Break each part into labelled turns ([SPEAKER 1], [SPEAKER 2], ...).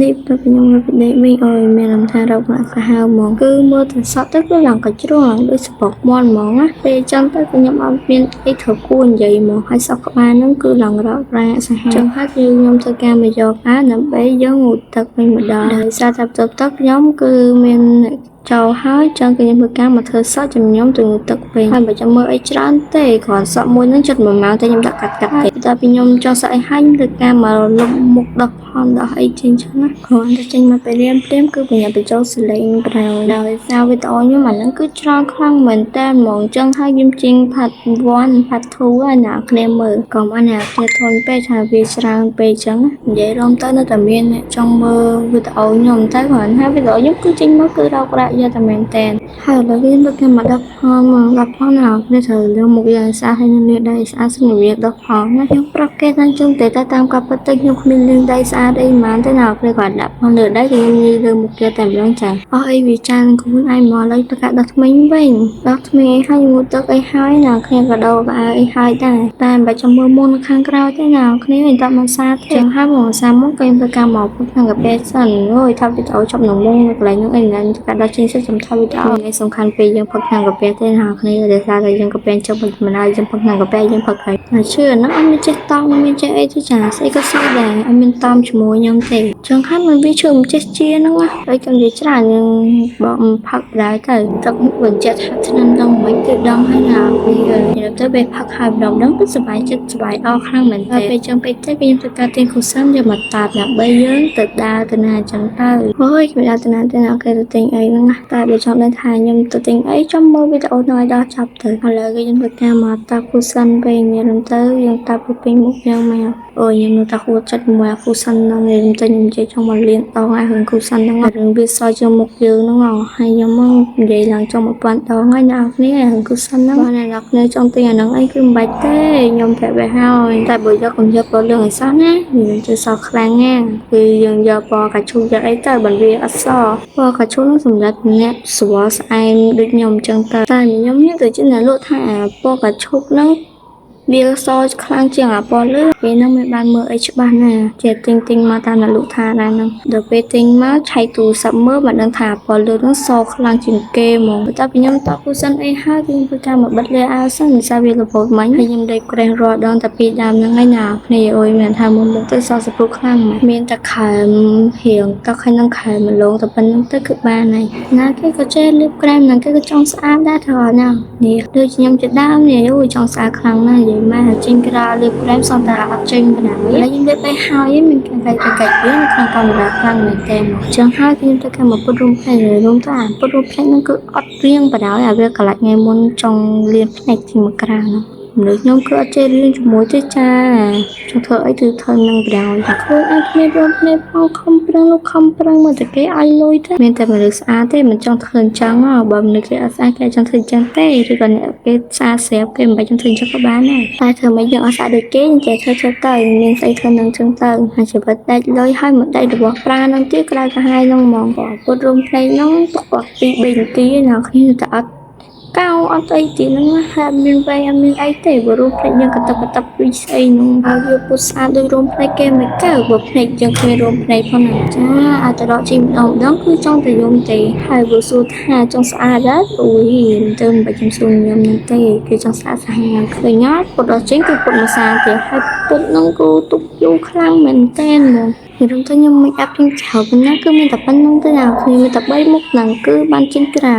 [SPEAKER 1] នេះទៅខ្ញុំមកពីនេះវិញអើយមានលំថារកអ្នកសាហាវហ្មងគឺមើលទៅសក់ទៅគឺឡើងកជ្រុងដូចស្បុកមន់ហ្មងណាពេលចាំទៅខ្ញុំអត់មានអីត្រូវគួរនិយាយហ្មងហើយសក់ក្បាលហ្នឹងគឺឡើងរកប្រាសាហាវចឹងហើយខ្ញុំធ្វើការមកយកអាដើម្បីយកងូតទឹកវិញម្ដងដោយសារតែបន្ទាប់ទឹកខ្ញុំគឺមានចូលហើយចឹងខ្ញុំធ្វើការមកធ្វើសក់ជំនុំទៅទឹកវិញហើយបើចាំមើលអីច្រើនទេគ្រាន់សក់មួយហ្នឹងចិត្ត1ម៉ោងតែខ្ញុំដាក់កាត់តែពីខ្ញុំចង់សក់អីហាញ់ធ្វើការមកលុបមុខដោះផនដោះអីចេញចឹងណាគ្រាន់តែចេញមកពេលរៀនព្រាមគឺបញ្ញាបញ្ចូលសលេងក្រៅដោយសារវីដេអូខ្ញុំអាហ្នឹងគឺច្រើនខ្លាំងមែនតើហ្មងចឹងហើយខ្ញុំចេញផាត់1ផាត់2ឲ្យអ្នកគ្នាមើលកុំឲ្យអ្នកគ្នាធន់ពេកថាវាច្រើនពេកចឹងនិយាយរំទៅនៅតែមានអ្នកចង់មើលវីដេអូខ្ញុំតែគ្រាន់តែវីដេអូខ្ញុំគឺចេញមកគឺរកប្រាក់យកតែមែនតើហើយឥឡូវវិញទៅគេមក10ផនមក10ផនណាគ្នាត្រូវលើមុខយ៉ាងស្អាតហើយនឹងលាងដៃស្អាតស្ងវា10ផនណាខ្ញុំប្រាប់គេថាជុំតែតាមកាប់ទៅខ្ញុំគ្មានលាងដៃស្អាតអីហ្មងទេណាគេគាត់ដាក់ផនលើដៃគេខ្ញុំនិយាយលើមុខគេតែម្ដងចាអស់អីវាចានខ្លួនឯងមកឡើយប្រកាសដោះថ្មីវិញដោះថ្មីឲ្យហើយងូតទឹកអីហើយណាគ្នាក៏ដោកៅអីហើយដែរតែមិនបាច់ចាំមើលមុនខាងក្រៅទេណាគ្នាមិនដាក់មកសាទេចឹងហើយមកសាមកខ្ញុំធ្វើការមកខាងកាហ្វេសិនអូយថាវីដេអូចប់នៅមុខកន្លែងហ្នឹងអីណាកាត់ដោះចេញសិនខ្ញុំថាវីដេអូថ្ងៃសំខាន់ពេលយើងផឹកខាងកាហ្វេទេណាគ្នាដែលថាយើងកាហ្វេចប់មិនណាយើងផឹកខាងកាហ្វេយើងផឹកហើយជឿហ្នឹងអត់មានចេះតង់មានចេះអីទេចាស្អីក៏ស្អីដែរអត់មានតង់ជាមួយខ្ញុំទេចឹងហើយមិនវាជឿមិនចេះជាហ្នឹងណាហើយខ្ញុំនិយាយច្រើនយើងបកផឹកដែរទៅទឹកបញ្ជាក់ថាឆ្នាំដល់មិនគឺដងហើយណាវាទៅពេលផឹកហើយម្ដងហ្នឹងគឺសុបាយចិត្តសុបាយអស់ខ្លាំងមែនទេពេលចឹងពេកទៅខ្ញុំធ្វើការទាញគូសិនយកមកតាតដើម្បីយើងទៅដើរទៅណាចឹងទៅអូយខ្ញុំដើរទៅណាទៅណាគេទៅទិញអីហ្នឹងណាតែបើចង់ដឹងថាខ្ញុំទៅទិញអីចាំមើលវីដេអូនោះឲ្យដល់ចប់ទៅឥឡូវខ្ញុំធ្វើការមកតាគូសិនវិញខ្ញុំទៅយើងតាពេញមុខយើងមកអូយខ្ញុំនៅតែហួចចិត្តមួយគូសិនហ្នឹងខ្ញុំទៅខ្ញុំនិយាយចង់មកលៀនដងឲ្យរឿងគូសិនហ្នឹងរឿងវាសជាមុខយើងហ្នឹងហើយខ្ញុំមកនិយាយឡើងចង់1000ដងហើយអ្នកគ្នារឿងគូសិនហ្នឹងបងអ្នកគ្នាចង់ទិញអាហ្នឹងអីគឺមិនបាច់ទេខ្ញុំប្រាប់ទៅហើយតែបើយកកុំយកពណ៌លឿងឲ្យសោះណាយើងទៅសោះខ្លាំងណាគឺយើងយកពណ៌កាឈូយកអីទៅបើវាអត់សពណ៌កាឈូហ្នឹងសម្រាប់អ្នកស្រួលស្អែមដូចខ្ញុំអញ្ចឹងទៅតែខ្ញុំទៅជាអ្នកលក់ថាពណ៌កាឈូហ្នឹងវាសខ្លាំងជាងអាពណ៌លឿងពេលហ្នឹងមិនបានមើលអីច្បាស់ណាចេះទិញមកតាមអ្នកលក់ថាដែរហ្នឹងដល់ពេលទិញមកឆែកទូរស័ព្ទមើលមិនដឹងថាពណ៌លឿងហ្នឹងសខ្លាំងជាងគេហ្មងតែខ្ញុំតបគូសិនអីហើយខ្ញុំធ្វើការមកបិទលាអាវសិនសារវារពោតមិញហើយខ្ញុំដេកក្រេះរាល់ដងតែពីដើមហ្នឹងហើយណាគ្នាអើយមានថាមុខទៅសសព្រុសខ្លាំងមានតែខែមរៀងទឹកហើយនឹងខែមលងតែប៉ុណ្្នឹងទៅគឺបានហើយណាគេក៏ចេះលាបក្រែមហ្នឹងគេក៏ចង់ស្អាតដែរត្រង់ណានេះដូចខ្ញុំជាដើមនេះអូយចង់ស្អាតខ្លាំងណាស់និយាយមកចេញក្រៅលើក្រែមសំតារអត់ចេញបណ្ណាហើយខ្ញុំលើកទៅហើយមានការកាច់វានៅក្នុងកាមេរ៉ាខ្លាំងមែនទេមកចឹងហើយខ្ញុំទៅការមកពុតរុំផ្នែករុំទៅអាពុតរុំផ្នែកហ្នឹងគឺអត់រៀងបដ ாய் អាវាកន្លះថ្ងៃមុនចង់លៀនផ្នែកទីមកក្រៅហ្នឹងមនុស្សខ្ញុំគឺអត់ចេះរៀនជាមួយទេចាចង់ធ្វើអីគឺធ្វើនឹងបដ ாய் តែខ្លួនអត់មានរត់នេះផងខំប្រឹងលោកខំប្រឹងមកតែគេឲ្យលុយទេមានតែមនុស្សស្អាតទេមិនចង់ធ្វើអញ្ចឹងបើមនុស្សគេអត់ស្អាតគេចង់ធ្វើអញ្ចឹងទេឬក៏អ្នកគេស្អាតស្រាប់គេមិនបាច់ចង់ធ្វើអញ្ចឹងក៏បានដែរតែធ្វើមិនយើងអត់ស្អាតដូចគេចេះធ្វើទៅមានស្អីធ្វើនឹងអញ្ចឹងទៅហើយជីវិតដាច់លុយហើយមកដាច់របស់ប្រានឹងទៀតក្រៅកាហាយនឹងហ្មងគាត់ពុតរុំផ្នែកហ្នឹងទុកគាត់2 3នាទីណាគ្នាតែអត់កៅអត់អីទីហ្នឹងហាក់មានវែងអត់មានអីទេបើរូបភ្នែកយើងកតបពីស្អីហ្នឹងហើយវាពុះស្អាតដូចរូបភ្នែកគេមិនកៅបើភ្នែកយើងគ្មានរូបភ្នែកផងណាចាអត់ទៅរកជីម្ដងគឺចង់ទៅយំទេហើយបើសួរថាចង់ស្អាតដែរអូយទៅមិនបាច់ខ្ញុំសួរខ្ញុំហ្នឹងទេគេចង់ស្អាតសាហាវឃើញអត់ពុតដល់ចេញគឺពុតមួយសាទេហើយពុតហ្នឹងគឺទុកយូរខ្លាំងមែនតើខ្ញុំទៅខ្ញុំមិនអាប់ខ្ញុំចោលប៉ុណ្ណាគឺមានតែប៉ុណ្្នឹងទេណាខ្ញុំមានតែ3មុខហ្នឹងគឺបានចេញក្រៅ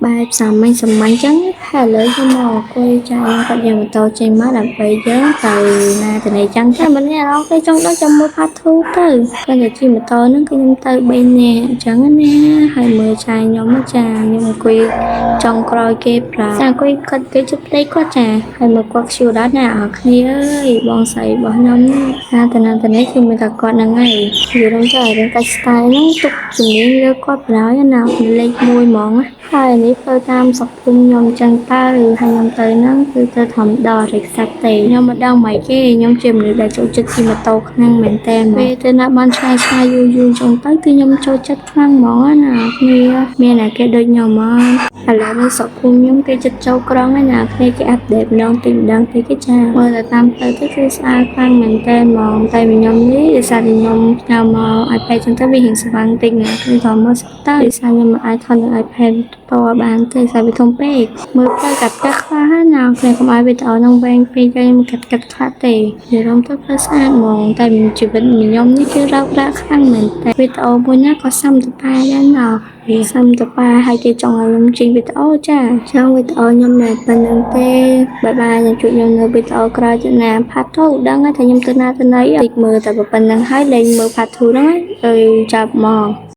[SPEAKER 1] បែបសាមញ្ញចឹងហើយឥឡូវខ្ញុំមកអង្គុយចាយគាត់យកម៉ូតូចេញមកដើម្បីយើងទៅណាទៅណីចឹងតែមិនអារម្មណ៍គេចង់ដល់ចាំមើលផាត់ធូទៅគាត់ទៅជិះម៉ូតូហ្នឹងគឺខ្ញុំទៅ3នាក់អញ្ចឹងណាហើយមើលចាយខ្ញុំចាខ្ញុំអង្គុយចង់ក្រោយគេប្រាប់តែអង្គុយគាត់គេជិះផ្ទៃគាត់ចាហើយមើលគាត់ខ្ជិលដល់ណាអរគ្នាអើយបងស្រីរបស់ខ្ញុំណាទៅនេះគឺមានតែគាត់ហ្នឹងហើយនិយាយរំចាយរឿងកាច់ style ហ្នឹងទុកជំនាញលើគាត់បណ្ដោយណាលេខ1ហ្មងហើយនេះ នេះទៅតាមសង្គមខ្ញុំចឹងតើឬហើយខ្ញុំទៅហ្នឹងគឺទៅធម្មតារិចសាច់ទេខ្ញុំមិនដឹងម៉េចទេខ្ញុំជាមនុស្សដែលចូលចិត្តជិះម៉ូតូខ្លាំងមែនតើពេលទៅណាបានឆ្ងាយយូរចឹងទៅគឺខ្ញុំចូលចិត្តខ្លាំងហ្មងណាគ្នាមានតែគេដូចខ្ញុំមកឥឡូវនេះសង្គមខ្ញុំគេចិត្តចូលក្រុងហើយណាគ្នាគេអាប់ដេតម្ដងតិចគេចាមើលទៅតាមទៅគឺស្អាតខ្លាំងមែនតើហ្មងតែខ្ញុំនេះដោយសារតែខ្ញុំញ៉ាំមក iPad ចឹងទៅវារៀងស្វាងតិចណាគឺក៏មើលស្ទើរដោយសារខ្ញុំមិនអាចថតនៅ iPad តបានទេសារវាធំពេកមើលទៅកាត់ខ្លះហើយណាខ្ញុំកុំឲ្យវីដេអូហ្នឹងវែងពេកខ្ញុំកាត់ខ្លះទេនិយាយរំទៅគឺស្អាតហ្មងតែជីវិតខ្ញុំនេះគឺរ៉ាក់ខ្លាំងមែនតែវីដេអូមួយណាក៏សាំតប៉ាដែរណាវាសាំតប៉ាហើយគេចង់ឲ្យខ្ញុំចេញវីដេអូចាចឹងវីដេអូខ្ញុំនៅប៉ុណ្្នឹងទេបាយបាយខ្ញុំជួបខ្ញុំនៅវីដេអូក្រោយទៀតណា part 2ដឹងហើយថាខ្ញុំទៅណាទៅណីតិចមើលតែប៉ុណ្្នឹងហើយលេងមើល part 2ហ្នឹងហើយចាប់មក